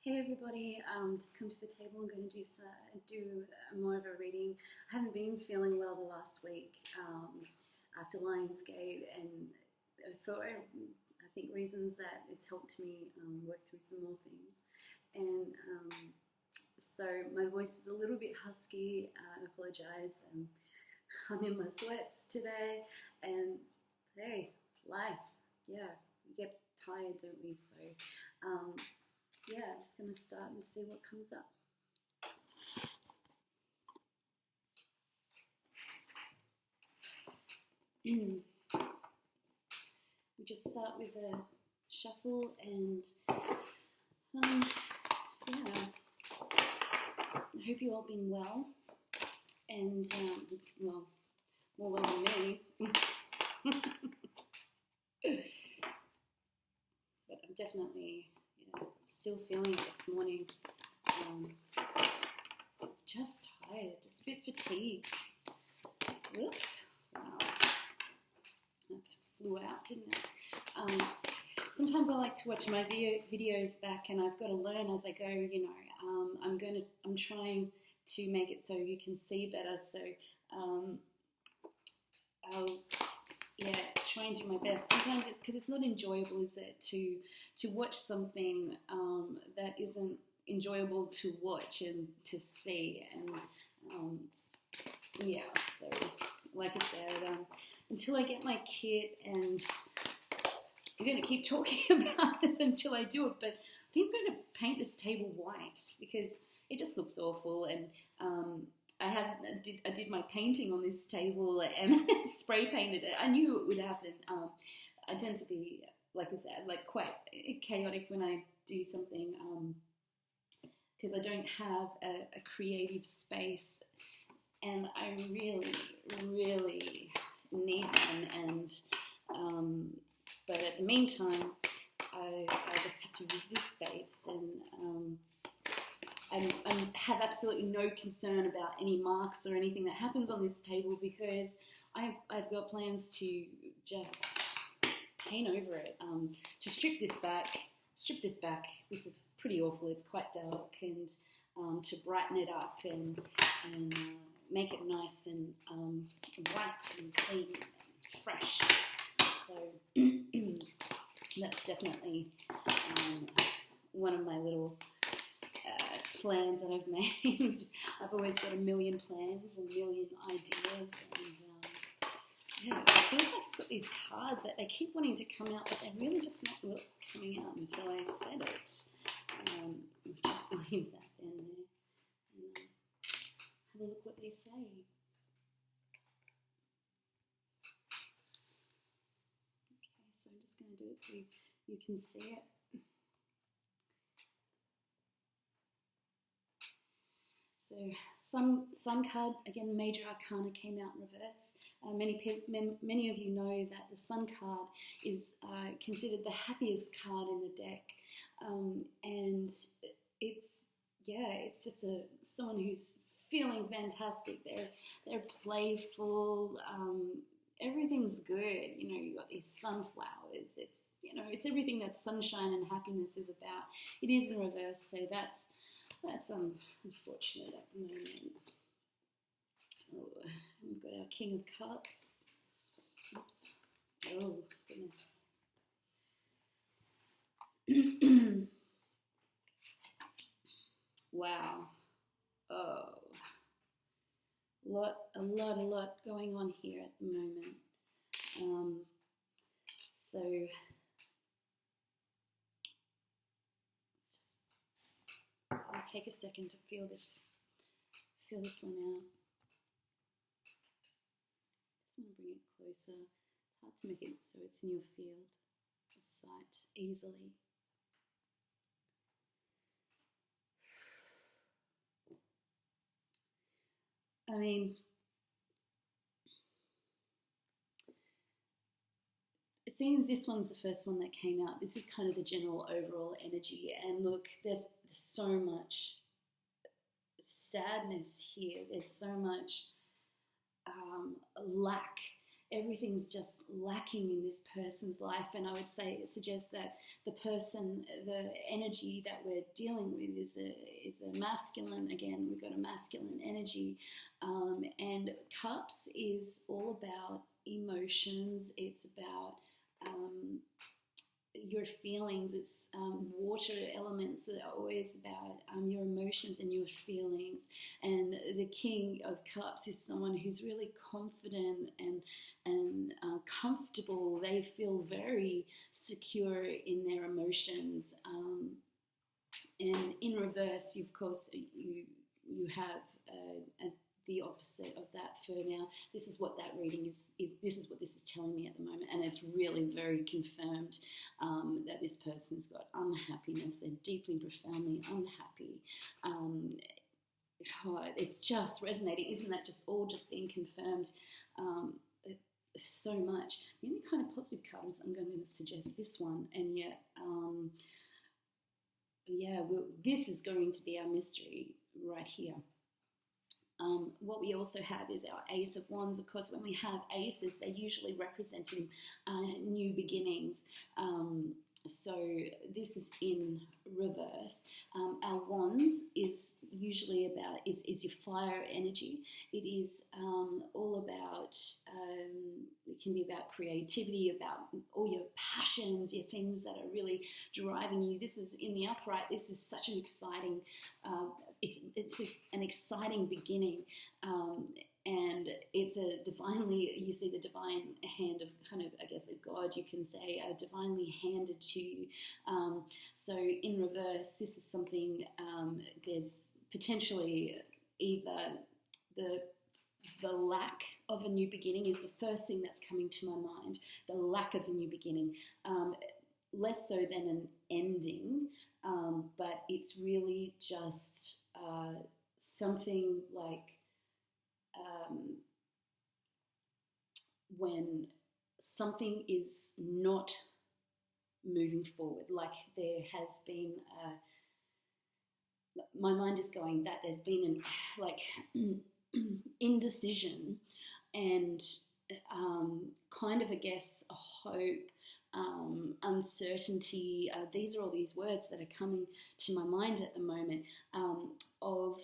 Hey everybody, just come to the table. I'm going to do more of a reading. I haven't been feeling well the last week after Lionsgate, and for I think reasons that it's helped me work through some more things. And so my voice is a little bit husky. I apologise. I'm in my sweats today, and hey, life. Yeah, we get tired, don't we? So. Yeah, I'm just going to start and see what comes up. We just start with a shuffle and yeah, I hope you all been well and well, more well than me. But I'm definitely still feeling it this morning. Just tired, just a bit fatigued. Wow, I flew out, didn't I? Sometimes I like to watch my videos back, and I've got to learn as I go. I'm trying to make it so you can see better. So I'll try and do my best. Sometimes it's because it's not enjoyable, is it, to watch something that isn't enjoyable to watch and to see. And so like I said, until I get my kit, and I'm going to keep talking about it until I do it, but I think I'm going to paint this table white because it just looks awful. And I did my painting on this table and spray painted it. I knew it would happen. I tend to be, like I said, like quite chaotic when I do something because I don't have a creative space, and I really, really need one. And but at the meantime, I just have to use this space, and I have absolutely no concern about any marks or anything that happens on this table because I've got plans to just paint over it, to strip this back. This is pretty awful. It's quite dark, and to brighten it up and make it nice and white and clean and fresh. So that's definitely one of my little plans that I've made. I've always got a million plans and a million ideas, and it feels like I've got these cards that they keep wanting to come out, but they're really just not coming out until I said it. Just leave that in there and have a look what they say. Okay, so I'm just going to do it so you can see it. So Sun card, again, Major Arcana came out in reverse. Many of you know that the Sun card is considered the happiest card in the deck, and it's just someone who's feeling fantastic. They're playful. Everything's good. You got these sunflowers. It's everything that sunshine and happiness is about. It is in reverse, so that's unfortunate at the moment. Oh, we've got our King of Cups. Oops. Oh, goodness. Wow. Oh. A lot going on here at the moment. So I'll take a second to feel this one out. Just want to bring it closer. It's hard to make it so it's in your field of sight easily. I mean, seeing this one's the first one that came out, this is kind of the general overall energy. And look, there's so much sadness here. There's so much lack everything's just lacking in this person's life. And I would suggest that the energy that we're dealing with is a masculine. Again, we've got a masculine energy, and cups is all about emotions. It's about your feelings. It's water elements are always about your emotions and your feelings. And the King of Cups is someone who's really confident and comfortable. They feel very secure in their emotions. And in reverse, of course, you have the opposite of that for now. This is what that reading is. This is what this is telling me at the moment, and it's really very confirmed that this person's got unhappiness. They're deeply and profoundly unhappy. It's just resonating. Isn't that just all just being confirmed so much? The only kind of positive card is I'm going to suggest this one, and yet, this is going to be our mystery right here. What we also have is our Ace of Wands. Of course, when we have aces, they're usually representing new beginnings. So this is in reverse. Our Wands is usually about, is your fire energy. It is all about, it can be about creativity, about all your passions, your things that are really driving you. This is in the upright. This is such an exciting, an exciting beginning. And it's you see the divine hand of kind of, I guess, a God, you can say, divinely handed to you. So in reverse, this is something, there's potentially either the lack of a new beginning is the first thing that's coming to my mind, the lack of a new beginning, less so than an ending, but it's really just something like, when something is not moving forward, like there has been, my mind is going that there's been indecision and kind of, I guess, a hope, uncertainty. These are all these words that are coming to my mind at the moment, of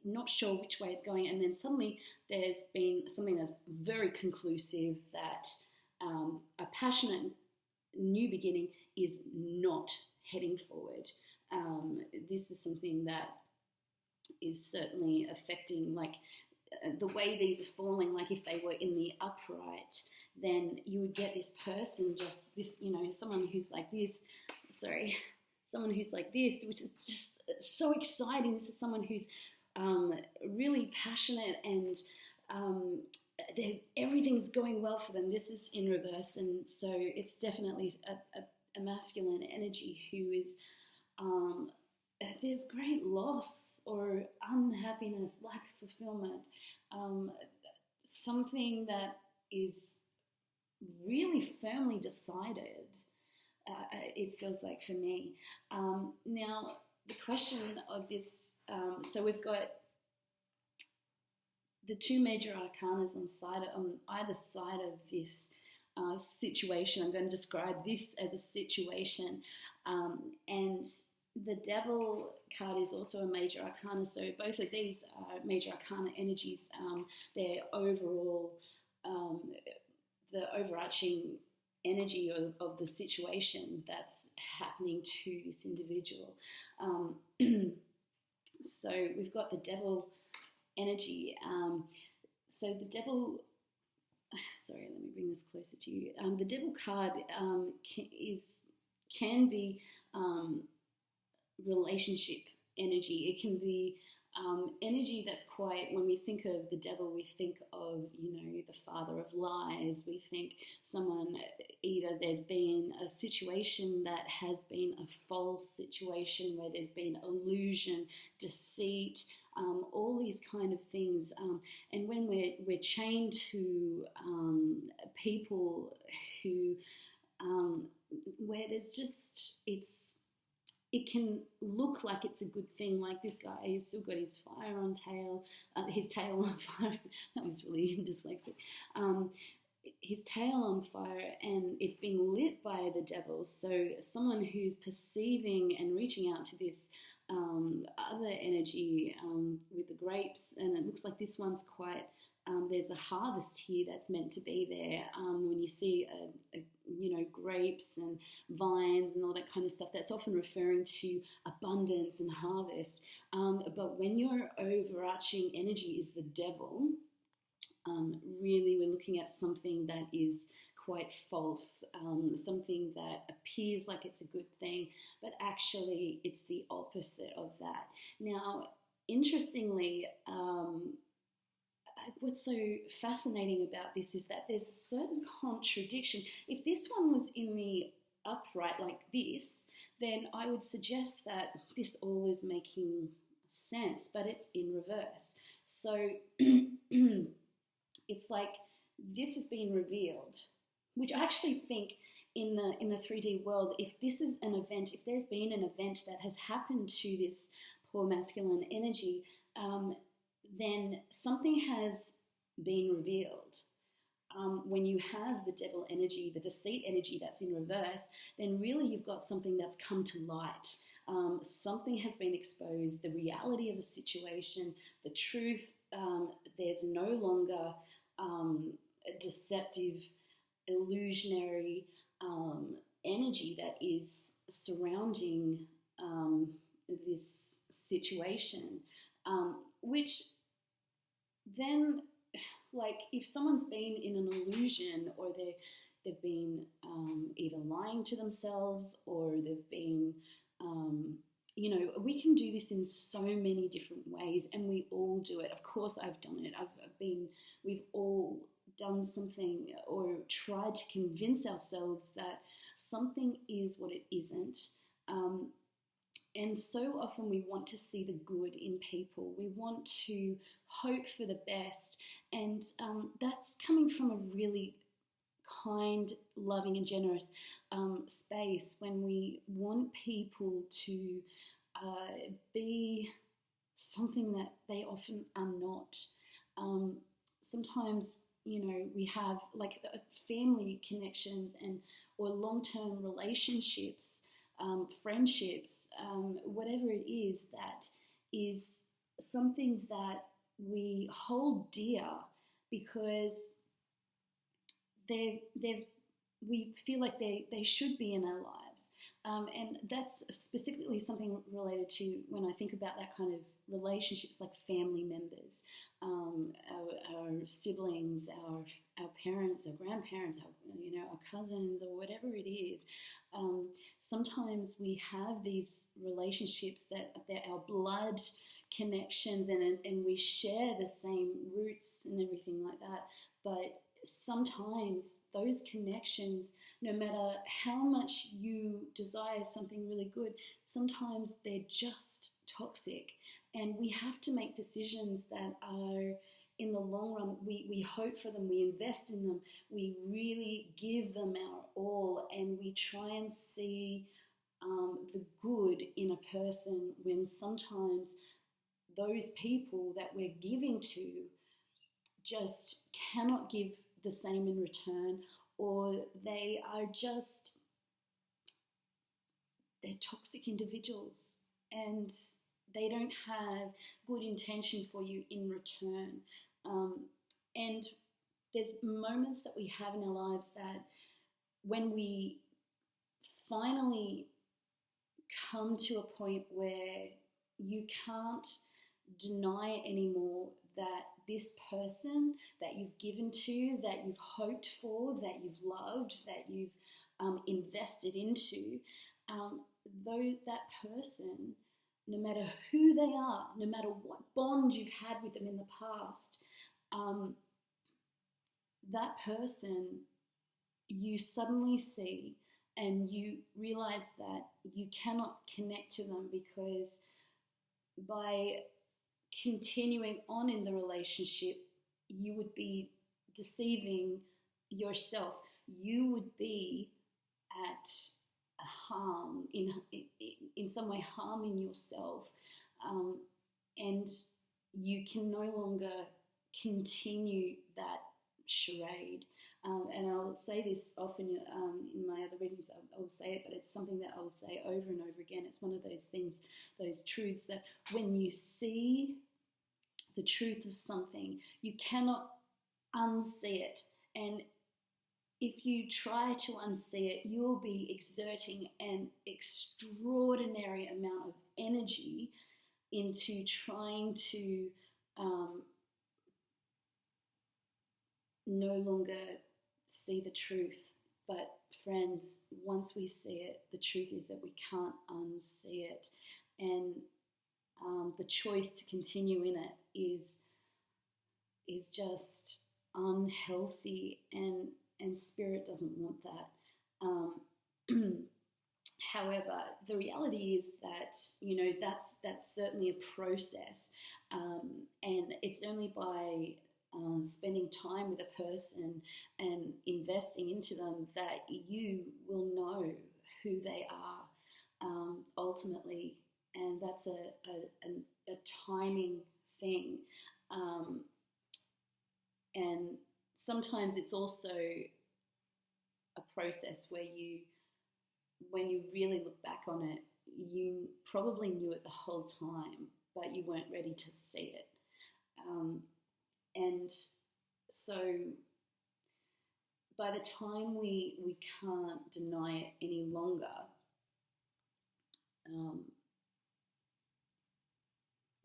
not sure which way it's going, and then suddenly there's been something that's very conclusive that a passionate new beginning is not heading forward. This is something that is certainly affecting, like, the way these are falling. Like if they were in the upright, then you would get this person, just this, someone who's like this, someone who's like this, which is just so exciting. This is someone who's really passionate and everything's going well for them. This is in reverse, and so it's definitely a masculine energy who is, there's great loss or unhappiness, lack of fulfillment, something that is really firmly decided. It feels like for me. Now, the question of this, so we've got the two major arcanas on either side of this situation. I'm going to describe this as a situation, and the Devil card is also a major arcana. So both of these major arcana energies, they're overall, the overarching energy of the situation that's happening to this individual. So we've got the Devil energy. So the Devil, sorry, let me bring this closer to you. The Devil card can be relationship energy. It can be energy that's quite, when we think of the devil, we think of, the father of lies. We think someone, either there's been a situation that has been a false situation where there's been illusion, deceit, all these kind of things. And when we're chained to who, where there's just, it can look like it's a good thing, like this guy has still got his his tail on fire. That was really dyslexic. His tail on fire, and it's being lit by the devil. So someone who's perceiving and reaching out to this other energy with the grapes, and it looks like this one's quite. There's a harvest here that's meant to be there. When you see, grapes and vines and all that kind of stuff, that's often referring to abundance and harvest. But when your overarching energy is the devil, really we're looking at something that is quite false, something that appears like it's a good thing, but actually it's the opposite of that. Now, interestingly, what's so fascinating about this is that there's a certain contradiction. If this one was in the upright like this, then I would suggest that this all is making sense, but it's in reverse. So it's like this has been revealed, which I actually think in the 3D world, if this is an event, if there's been an event that has happened to this poor masculine energy, then something has been revealed. When you have the devil energy, the deceit energy that's in reverse, then really you've got something that's come to light. Something has been exposed, the reality of a situation, the truth. There's no longer a deceptive, illusionary energy that is surrounding this situation, which then, like, if someone's been in an illusion, or they've been either lying to themselves, or they've been, we can do this in so many different ways, and we all do it. Of course, I've done it. We've all done something or tried to convince ourselves that something is what it isn't. And so often we want to see the good in people. We want to hope for the best. And that's coming from a really kind, loving and generous space, when we want people to be something that they often are not. Sometimes, we have like family connections or long-term relationships, friendships, whatever it is, that is something that we hold dear because we feel like they should be in our lives. And that's specifically something related to when I think about that kind of relationships, like family members, our siblings, our parents, our grandparents, our cousins, or whatever it is. Sometimes we have these relationships that they're our blood connections, and we share the same roots and everything like that. But sometimes those connections, no matter how much you desire something really good, sometimes they're just toxic, and we have to make decisions that are, in the long run, we hope for them, we invest in them, we really give them our all, and we try and see the good in a person, when sometimes those people that we're giving to just cannot give the same in return, or they're toxic individuals, and they don't have good intention for you in return. And there's moments that we have in our lives that when we finally come to a point where you can't deny anymore that this person that you've given to, that you've hoped for, that you've loved, that you've invested into, though that person, no matter who they are, no matter what bond you've had with them in the past, that person you suddenly see, and you realize that you cannot connect to them, because by continuing on in the relationship, you would be deceiving yourself. You would be at harm, in in some way harming yourself, and you can no longer continue that charade. And I'll say this often in my other readings, I will say it, but it's something that I will say over and over again. It's one of those things, those truths that when you see the truth of something, you cannot unsee it. And if you try to unsee it, you'll be exerting an extraordinary amount of energy into trying to no longer see the truth. But friends, once we see it, the truth is that we can't unsee it. And the choice to continue in it is just unhealthy, and spirit doesn't want that. However, the reality is that, that's certainly a process, and it's only by spending time with a person and investing into them that you will know who they are ultimately, and that's a timing thing, and sometimes it's also a process where when you really look back on it, you probably knew it the whole time, but you weren't ready to see it. And so by the time we can't deny it any longer,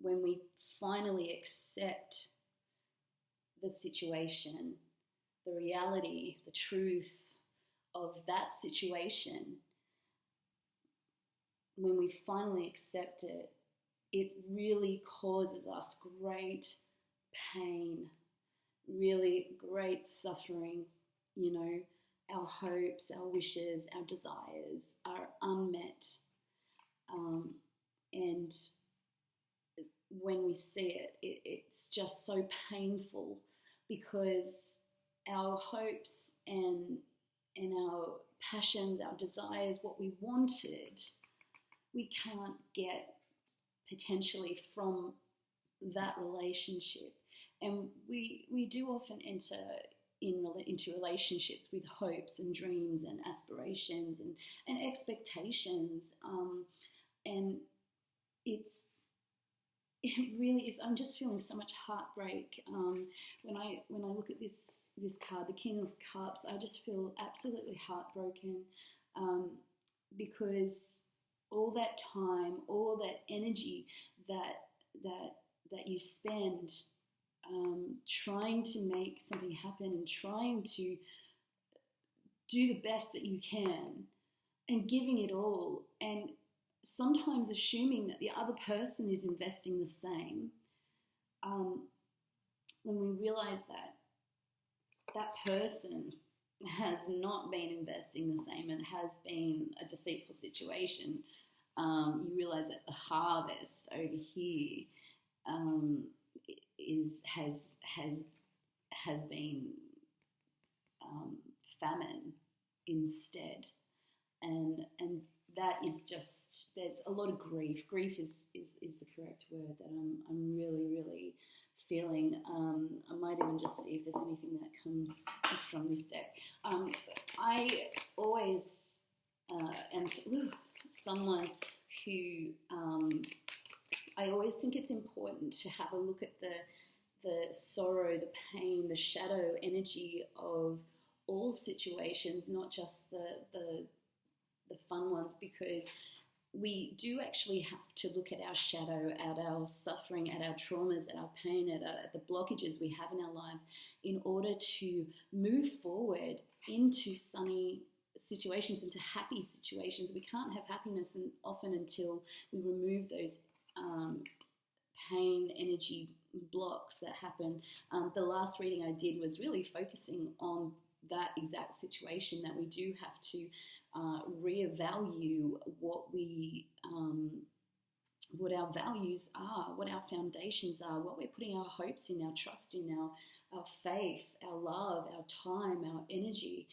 when we finally accept the situation, the reality, the truth of that situation, when we finally accept it, it really causes us great pain, really great suffering. Our hopes, our wishes, our desires are unmet. And when we see it, it's just so painful, because our hopes and our passions, our desires, what we wanted, we can't get potentially from that relationship. And we do often enter into relationships with hopes and dreams and aspirations and expectations, and it really is. I'm just feeling so much heartbreak when I look at this card, the King of Cups. I just feel absolutely heartbroken, because all that time, all that energy that you spend trying to make something happen and trying to do the best that you can and giving it all, and sometimes assuming that the other person is investing the same, when we realize that person has not been investing the same and has been a deceitful situation, you realize that the harvest over here has been famine instead, and that is just, there's a lot of grief. Grief is the correct word that I'm really, really feeling. I might even just see if there's anything that comes from this deck. I always am someone who I always think it's important to have a look at the sorrow, the pain, the shadow energy of all situations, not just the fun ones, because we do actually have to look at our shadow, at our suffering, at our traumas, at our pain, at the blockages we have in our lives, in order to move forward into sunny situations, into happy situations. We can't have happiness often until we remove those pain energy blocks that happen. The last reading I did was really focusing on that exact situation, that we do have to reevaluate what our values are, what our foundations are, what we're putting our hopes in, our trust in, our faith, our love, our time, our energy.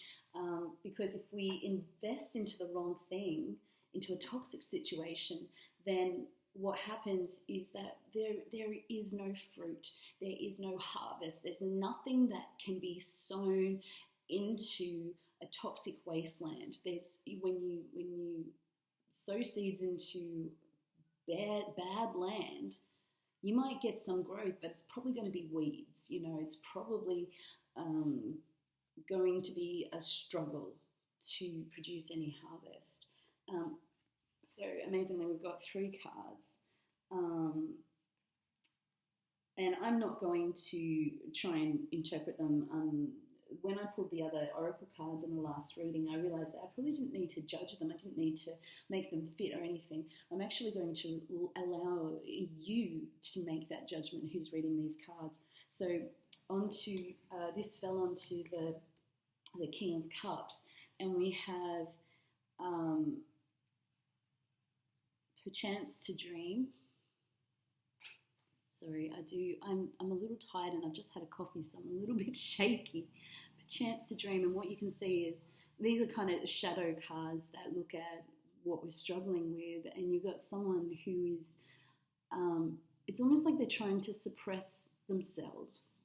Because if we invest into the wrong thing, into a toxic situation, then what happens is that there is no fruit, there is no harvest, there's nothing that can be sown into a toxic wasteland. There's when you sow seeds into bad land, you might get some growth, but it's probably going to be weeds. It's probably going to be a struggle to produce any harvest. So amazingly, we've got 3 cards. And I'm not going to try and interpret them. When I pulled the other oracle cards in the last reading, I realised that I probably didn't need to judge them. I didn't need to make them fit or anything. I'm actually going to allow you to make that judgment who's reading these cards. So this fell onto the King of Cups, and we have perchance to dream. Sorry, I'm a little tired and I've just had a coffee, so I'm a little bit shaky. Perchance to dream, and what you can see is these are kind of the shadow cards that look at what we're struggling with, and you've got someone who is, it's almost like they're trying to suppress themselves.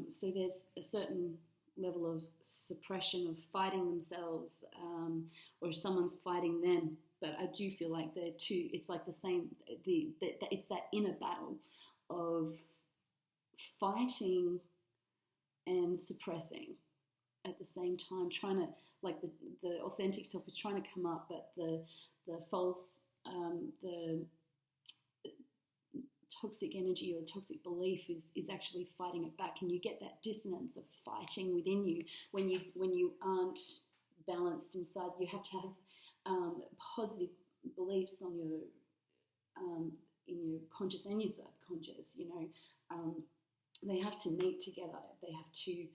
So there's a certain level of suppression, of fighting themselves, or someone's fighting them. But I do feel like they're two. It's like the same. It's that inner battle of fighting and suppressing at the same time. Trying to, like, the authentic self is trying to come up, but the false, the toxic energy or toxic belief is actually fighting it back, and you get that dissonance of fighting within you when you aren't balanced inside. You have to have positive beliefs on your in your conscious and your subconscious. They have to meet together. They have to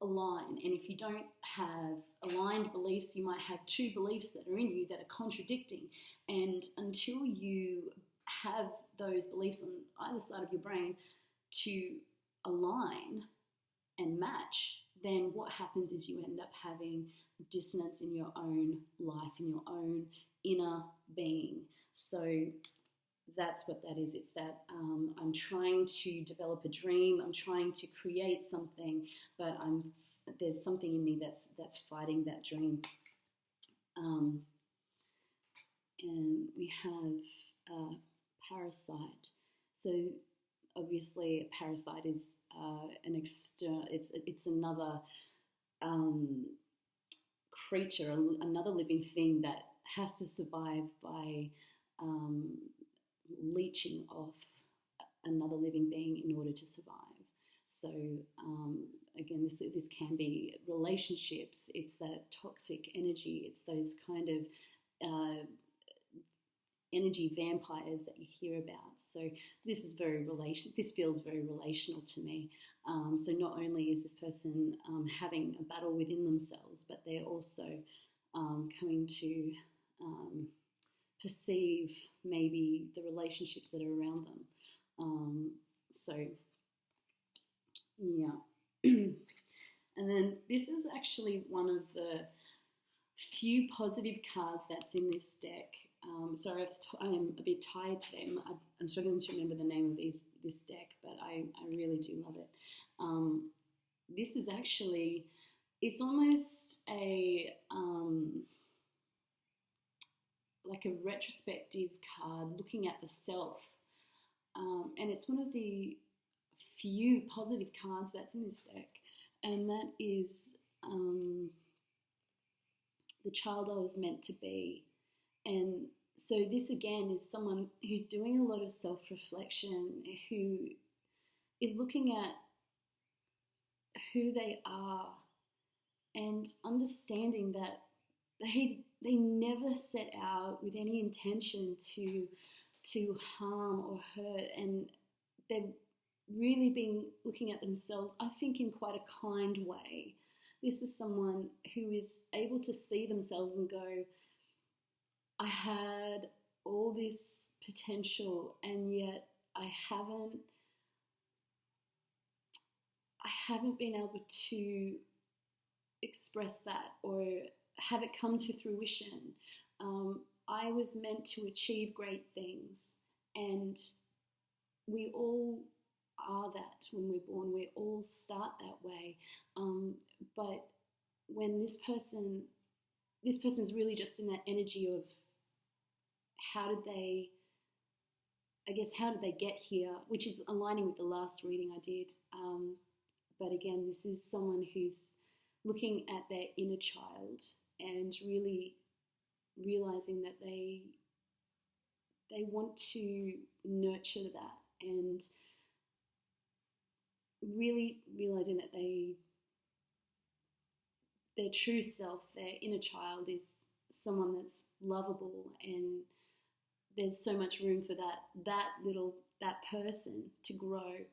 align. And if you don't have aligned beliefs, you might have 2 beliefs that are in you that are contradicting. And until you have those beliefs on either side of your brain to align and match, then what happens is you end up having dissonance in your own life, in your own inner being. So that's what that is. It's that I'm trying to develop a dream. I'm trying to create something, but there's something in me that's fighting that dream. And we have parasite. So obviously, a parasite is an external. It's another creature, another living thing that has to survive by leeching off another living being in order to survive. So again, this can be relationships. It's that toxic energy. It's those kind of energy vampires that you hear about. So this is this feels very relational to me. So not only is this person having a battle within themselves, but they're also coming to perceive maybe the relationships that are around them. So yeah. And then this is actually one of the few positive cards that's in this deck. Sorry, I am a bit tired today. I'm struggling to remember the name of this deck, but I really do love it. This is actually, it's almost like a retrospective card looking at the self. And it's one of the few positive cards that's in this deck. And that is the child I was meant to be. And so this again is someone who's doing a lot of self-reflection, who is looking at who they are and understanding that they never set out with any intention to harm or hurt, and they've really been looking at themselves, I think, in quite a kind way. This is someone who is able to see themselves and go, I had all this potential, and yet I haven't been able to express that or have it come to fruition. I was meant to achieve great things, and we all are that when we're born. We all start that way. But when this person's really just in that energy of how did they get here, which is aligning with the last reading I did. But again, this is someone who's looking at their inner child and really realizing that they want to nurture that, and really realizing that their true self, their inner child, is someone that's lovable, and there's so much room for that person to grow.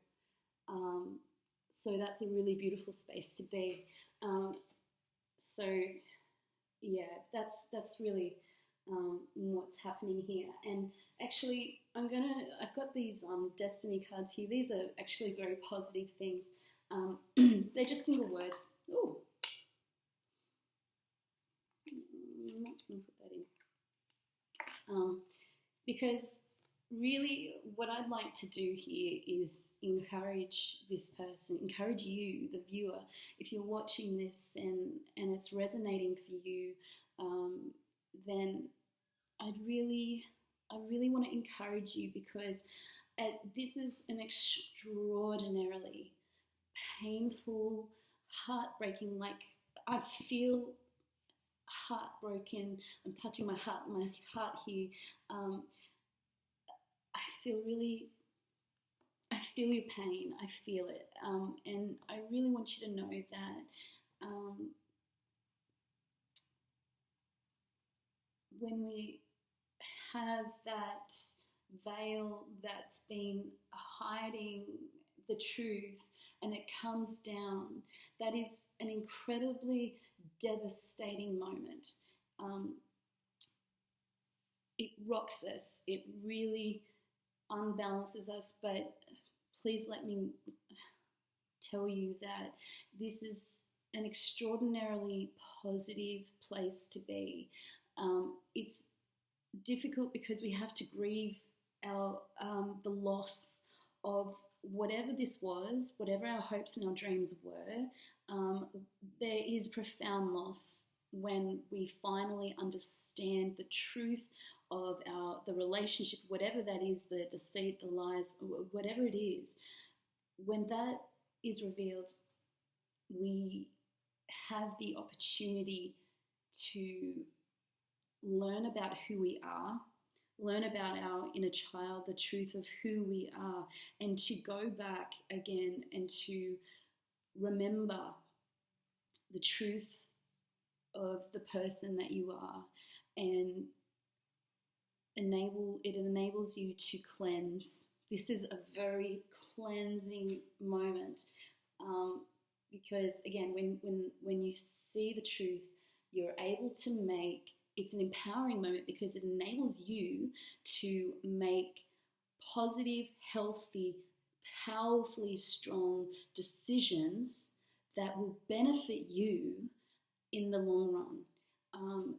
So that's a really beautiful space to be. So yeah, that's really what's happening here. And actually, I've got these destiny cards here. These are actually very positive things. They're just single words. Ooh. I'm not going to put that in. Because really what I'd like to do here is encourage this person, encourage you, the viewer. If you're watching this and it's resonating for you, then I really want to encourage you, because this is an extraordinarily painful, heartbreaking, like I feel heartbroken. I'm touching my heart here. I feel your pain. I feel it. And I really want you to know that when we have that veil that's been hiding the truth and it comes down, that is an incredibly devastating moment. It rocks us. It really unbalances us, but please let me tell you that this is an extraordinarily positive place to be. It's difficult because we have to grieve the loss of whatever this was, whatever our hopes and our dreams were. There is profound loss when we finally understand the truth of the relationship, whatever that is, the deceit, the lies, whatever it is. When that is revealed, we have the opportunity to learn about who we are, learn about our inner child, the truth of who we are, and to go back again and to remember the truth of the person that you are, and it enables you to cleanse. This is a very cleansing moment, because again, when you see the truth, you're able to make. It's an empowering moment because it enables you to make positive, healthy, powerfully strong decisions that will benefit you in the long run.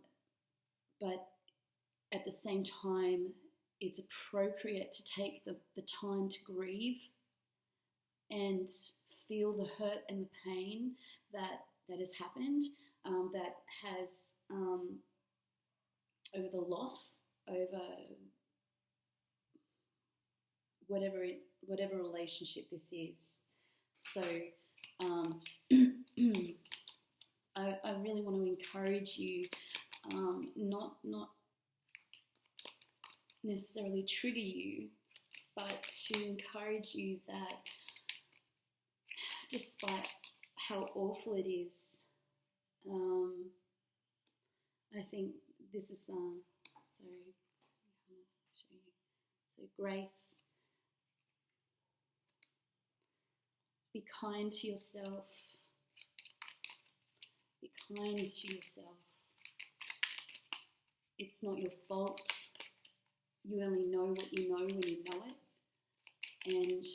But at the same time, it's appropriate to take the time to grieve and feel the hurt and the pain that has happened, that has over the loss, over whatever relationship this is. So I really want to encourage you, not necessarily trigger you, but to encourage you that despite how awful it is, I think this is so grace. Be kind to yourself. Be kind to yourself. It's not your fault. You only know what you know when you know it. And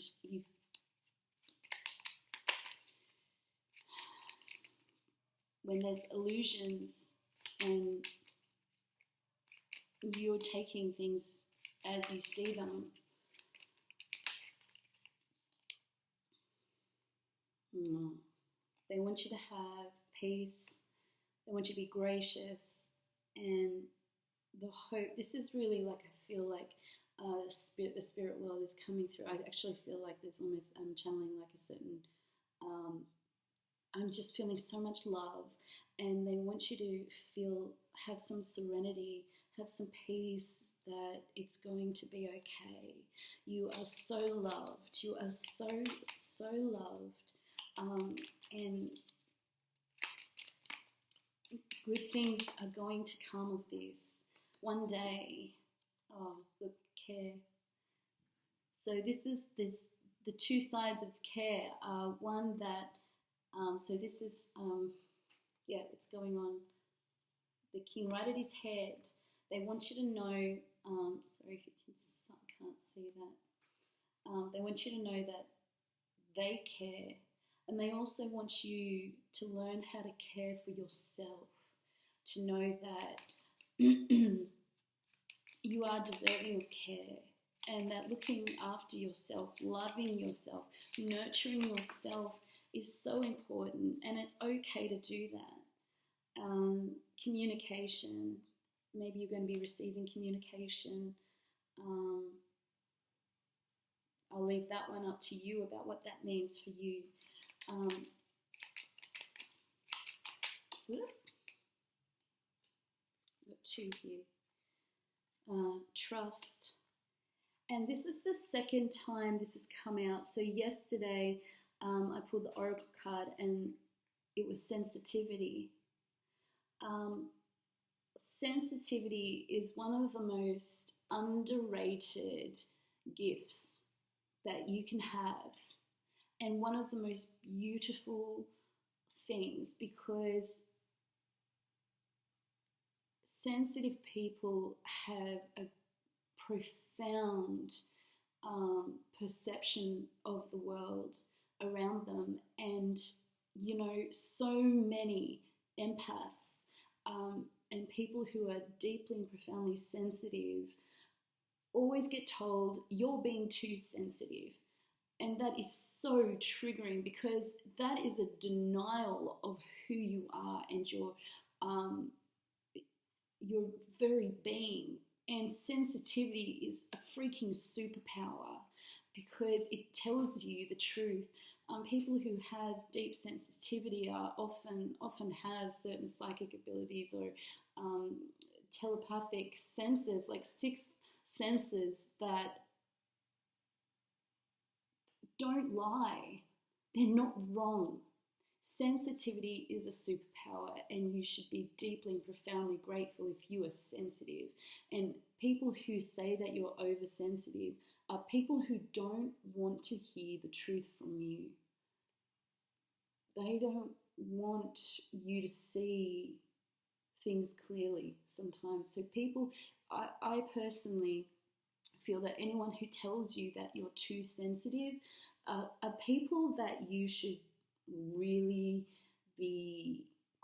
when there's illusions and you're taking things as you see them. They want you to have peace. They want you to be gracious, and the hope. This is really like, I feel like the spirit world is coming through. I actually feel like there's almost, I'm channeling like a certain, I'm just feeling so much love, and they want you to have some serenity, have some peace, that it's going to be okay. You are so loved. You are so, so loved. And good things are going to come of this one day. Oh, look, care. So this the two sides of care are one that, so this is, it's going on. The king right at his head. They want you to know, sorry if you can't see that. They want you to know that they care. And they also want you to learn how to care for yourself, to know that you are deserving of care, and that looking after yourself, loving yourself, nurturing yourself is so important, and it's okay to do that. Communication, maybe you're going to be receiving communication. I'll leave that one up to you about what that means for you. Got two here. Trust. And this is the second time this has come out. So yesterday I pulled the Oracle card and it was sensitivity. Sensitivity is one of the most underrated gifts that you can have, and one of the most beautiful things, because sensitive people have a profound perception of the world around them, and so many empaths and people who are deeply and profoundly sensitive always get told you're being too sensitive. And that is so triggering, because that is a denial of who you are and your very being. And sensitivity is a freaking superpower, because it tells you the truth. People who have deep sensitivity often have certain psychic abilities or telepathic senses, like sixth senses, that don't lie. They're not wrong. Sensitivity is a superpower, and you should be deeply and profoundly grateful if you are sensitive. And people who say that you're oversensitive are people who don't want to hear the truth from you. They don't want you to see things clearly sometimes. So I personally feel that anyone who tells you that you're too sensitive are people that you should really be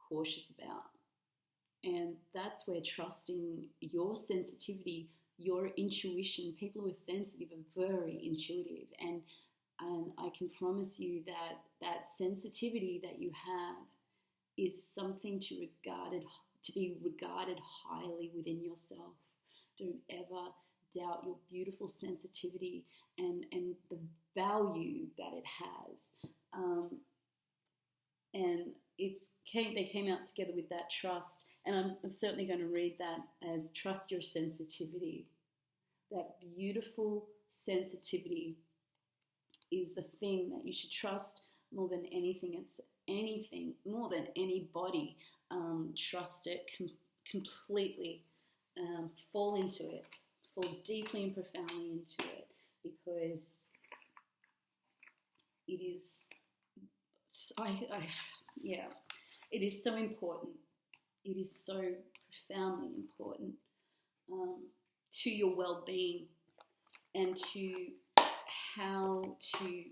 cautious about. And that's where trusting your sensitivity, your intuition, people who are sensitive are very intuitive, and I can promise you that that sensitivity that you have is something to be regarded highly within yourself. Don't ever doubt your beautiful sensitivity and the value that it has. And they came out together with that trust, and I'm certainly going to read that as trust your sensitivity. That beautiful sensitivity is the thing that you should trust more than anything. It's anything, more than anybody. Trust it completely. Fall into it. Fall deeply and profoundly into it, because it is, it is so important. It is so profoundly important to your well-being and to how to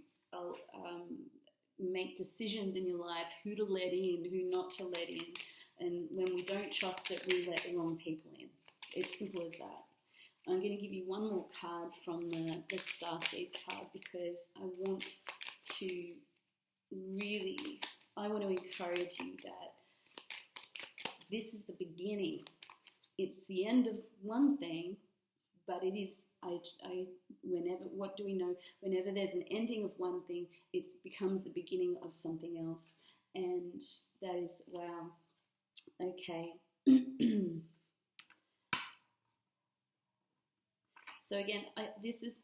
make decisions in your life, who to let in, who not to let in. And when we don't trust it, we let the wrong people in. It's simple as that. I'm going to give you one more card from the Star Seeds card, because I want to encourage you that this is the beginning. It's the end of one thing, but it is, what do we know? Whenever there's an ending of one thing, it becomes the beginning of something else. And that is, wow. Okay. So again, this is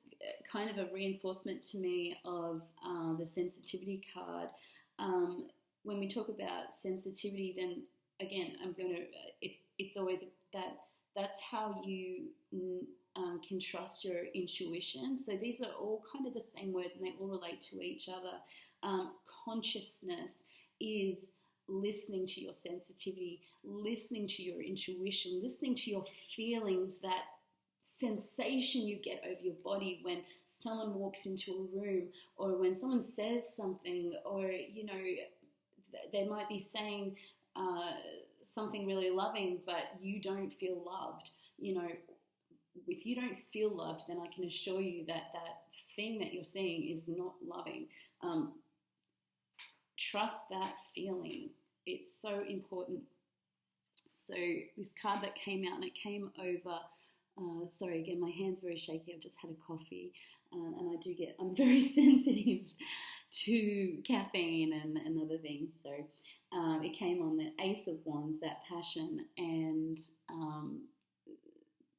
kind of a reinforcement to me of the sensitivity card. When we talk about sensitivity, then again, it's always that's how you can trust your intuition. So these are all kind of the same words, and they all relate to each other. Consciousness is listening to your sensitivity, listening to your intuition, listening to your feelings, that sensation you get over your body when someone walks into a room, or when someone says something, or they might be saying something really loving, but you don't feel loved. If you don't feel loved, then I can assure you that thing that you're seeing is not loving. Trust that feeling. It's so important. So this card that came out, and it came over, sorry, again, my hand's very shaky. I've just had a coffee, and I'm very sensitive to caffeine and other things. So it came on the Ace of Wands, that passion, and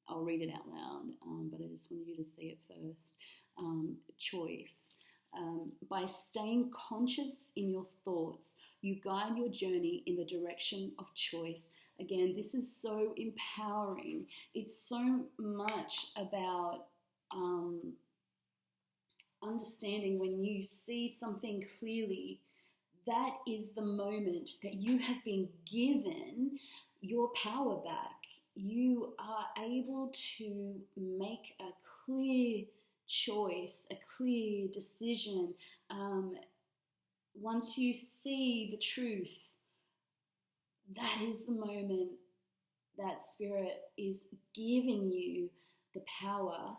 I'll read it out loud, but I just wanted you to see it first. Choice. By staying conscious in your thoughts, you guide your journey in the direction of choice. Again, this is so empowering. It's so much about understanding when you see something clearly, that is the moment that you have been given your power back. You are able to make a clear choice, a clear decision. Once you see the truth, that is the moment that Spirit is giving you the power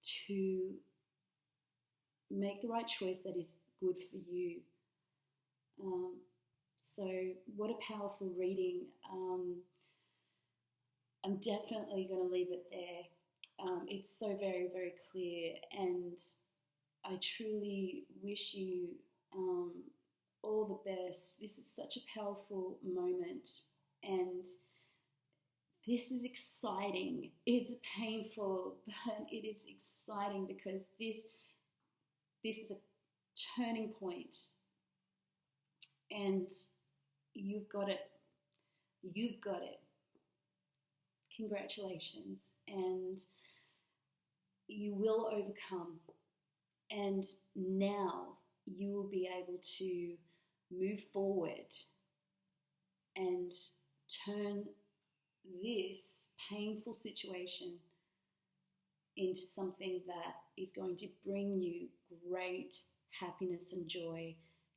to make the right choice that is good for you. So what a powerful reading. I'm definitely going to leave it there. It's so very, very clear, and I truly wish you all the best. This is such a powerful moment, and this is exciting. It's painful, but it is exciting, because this is a turning point, and you've got it. You've got it. Congratulations, and you will overcome, and now you will be able to move forward and turn this painful situation into something that is going to bring you great happiness and joy.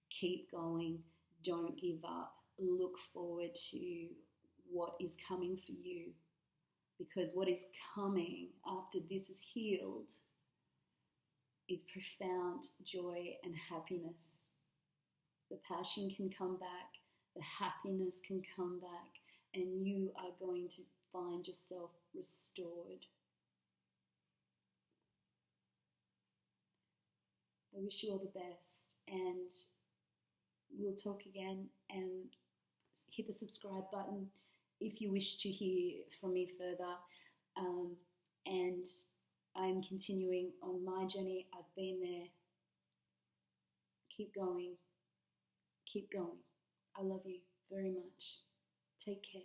Keep going, don't give up, look forward to what is coming for you, because what is coming after this is healed is profound joy and happiness. The passion can come back, the happiness can come back, and you are going to find yourself restored. I wish you all the best, and we'll talk again, and hit the subscribe button if you wish to hear from me further. And I'm continuing on my journey. I've been there. Keep going. Keep going. I love you very much. Take care.